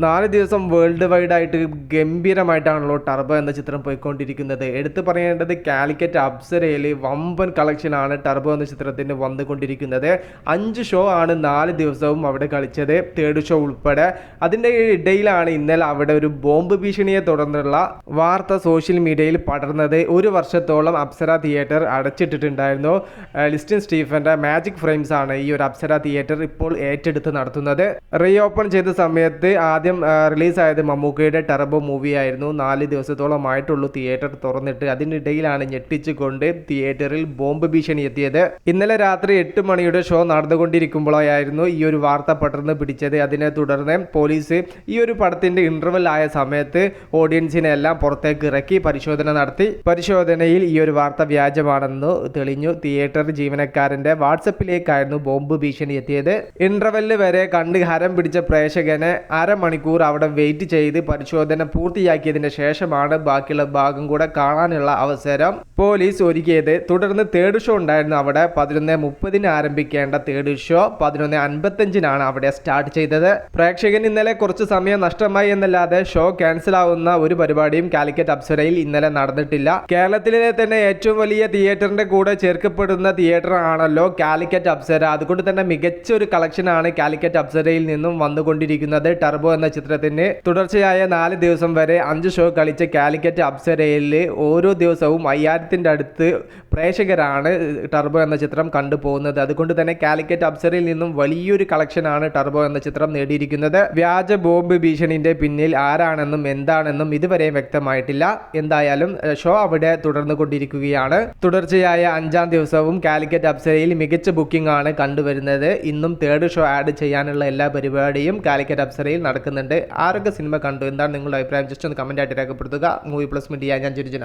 4 ദിവസം world wide ആയിട്ട് ഗംഭീരമായിട്ടാണല്ലോ turbo എന്ന ചിത്രം പോയിക്കൊണ്ടിരിക്കുന്നത്. എടുത്തു പറയേണ്ടത് കാലിക്കറ്റ് അപ്സരയിൽ വമ്പൻ കളക്ഷനാണ് ടർബോ എന്ന ചിത്രത്തിന് വന്നുകൊണ്ടിരിക്കുന്നത്. 5 ഷോ ആണ് 4 ദിവസവും അവിടെ കളിച്ചത്, തേർഡ് ഷോ ഉൾപ്പെടെ. അതിൻ്റെ ഇടയിലാണ് ഇന്നലെ അവിടെ ഒരു ബോംബ് ഭീഷണിയെ തുടർന്നുള്ള വാർത്ത സോഷ്യൽ മീഡിയയിൽ പടർന്നത്. 1 വർഷത്തോളം അപ്സര തിയേറ്റർ അടച്ചിട്ടിട്ടുണ്ടായിരുന്നു. ലിസ്റ്റിൻ സ്റ്റീഫന്റെ മാജിക് ഫ്രെയിംസ് ആണ് ഈ ഒരു അപ്സര തിയേറ്റർ ഇപ്പോൾ ഏറ്റെടുത്ത് നടത്തുന്നത്. റീ ഓപ്പൺ ചെയ്ത സമയത്ത് ആദ്യം റിലീസായത് മമ്മൂക്കയുടെ ടർബോ മൂവി ആയിരുന്നു. 4 ദിവസത്തോളമായിട്ടുള്ളൂ തിയേറ്റർ തുറന്നിട്ട്. അതിനിടയിലാണ് ഞെട്ടിച്ചുകൊണ്ട് തിയേറ്ററിൽ ബോംബ് ഭീഷണി എത്തിയത്. ഇന്നലെ രാത്രി 8 മണിയുടെ ഷോ നടന്നുകൊണ്ടിരിക്കുമ്പോഴായിരുന്നു ഈ ഒരു വാർത്ത പടർന്ന് പിടിച്ചത്. അതിനെ തുടർന്ന് പോലീസ് ഈ ഒരു പടത്തിന്റെ ഇന്റർവെൽ ആയ സമയത്ത് ഓഡിയൻസിനെ എല്ലാം പുറത്തേക്ക് ഇറക്കി പരിശോധന നടത്തി. പരിശോധനയിൽ ഈ ഒരു വാർത്ത വ്യാജമാണെന്ന് തെളിഞ്ഞു. തിയേറ്റർ ജീവനക്കാരന്റെ വാട്സപ്പിലേക്കായിരുന്നു ബോംബ് ഭീഷണി എത്തിയത്. ഇന്റർവെല്ല് വരെ കണ്ട് ഹരം പിടിച്ച പ്രേക്ഷകനെ അരമണിക്കൂർ അവിടെ വെയിറ്റ് ചെയ്ത് പരിശോധന പൂർത്തിയാക്കിയതിന് ശേഷമാണ് ബാക്കിയുള്ള ഭാഗം കൂടെ കാണാനുള്ള അവസരം പോലീസ് ഒരുക്കിയത്. തുടർന്ന് തേർഡ് ഷോ ഉണ്ടായിരുന്നു അവിടെ. 11:30 ആരംഭിക്കേണ്ട തേർഡ് ഷോ 11:55 അവിടെ സ്റ്റാർട്ട് ചെയ്തത്. പ്രേക്ഷകൻ ഇന്നലെ കുറച്ച് സമയം നഷ്ടമായി എന്നല്ലാതെ ഷോ ക്യാൻസൽ ആവുന്ന ഒരു പരിപാടിയും കാലിക്കറ്റ് അപ്സരയിൽ ഇന്നലെ നടന്നിട്ടില്ല. കേരളത്തിലെ തന്നെ ഏറ്റവും വലിയ തിയേറ്ററിന്റെ കൂടെ ചേർക്കപ്പെടുന്ന തിയേറ്റർ ആണല്ലോ കാലിക്കറ്റ് അപ്സര. അതുകൊണ്ട് തന്നെ മികച്ച ഒരു കളക്ഷനാണ് കാലിക്കറ്റ് അപ്സരയിൽ നിന്നും വന്നുകൊണ്ടിരിക്കുന്നത്. ടർബോ എന്ന ചിത്രത്തിന് തുടർച്ചയായ 4 ദിവസം വരെ 5 ഷോ കളിച്ച കാലിക്കറ്റ് അപ്സരയിൽ ഓരോ ദിവസവും 5000ന്റെ അടുത്ത് പ്രേക്ഷകരാണ് ടർബോ എന്ന ചിത്രം കണ്ടുപോകുന്നത്. അതുകൊണ്ട് തന്നെ കാലിക്കറ്റ് അപ്സരയിൽ നിന്നും വലിയൊരു കളക്ഷനാണ് ടർബോ എന്ന ചിത്രം നേടിയിരിക്കുന്നത്. വ്യാജ ബോംബ് ഭീഷണിന്റെ പിന്നിൽ ആരാണെന്നും എന്താണെന്നും ഇതുവരെ വ്യക്തമായിട്ടില്ല. എന്തായാലും ഷോ അവിടെ തുടർന്നു കൊണ്ടിരിക്കുകയാണ്. തുടർച്ചയായ 5-ാം ദിവസവും കാലിക്കറ്റ് അപ്സരയിൽ മികച്ച ബുക്കിംഗ് ആണ് കണ്ടുവരുന്നത്. ഇന്നും തേർഡ് ഷോ ആഡ് ചെയ്യാനുള്ള എല്ലാ പരിപാടിയും കാലിക്കറ്റ് അപ്സരയിൽ നടക്കുന്നുണ്ട്. ആരൊക്കെ സിനിമ കണ്ടു, എന്താണ് നിങ്ങളുടെ അഭിപ്രായം? ജസ്റ്റ് ഒന്ന് കമന്റ് ആയിട്ട് രേഖപ്പെടുത്തുക. മൂവി പ്ലസ് മീഡിയ, ഞാൻ ജിരുജന.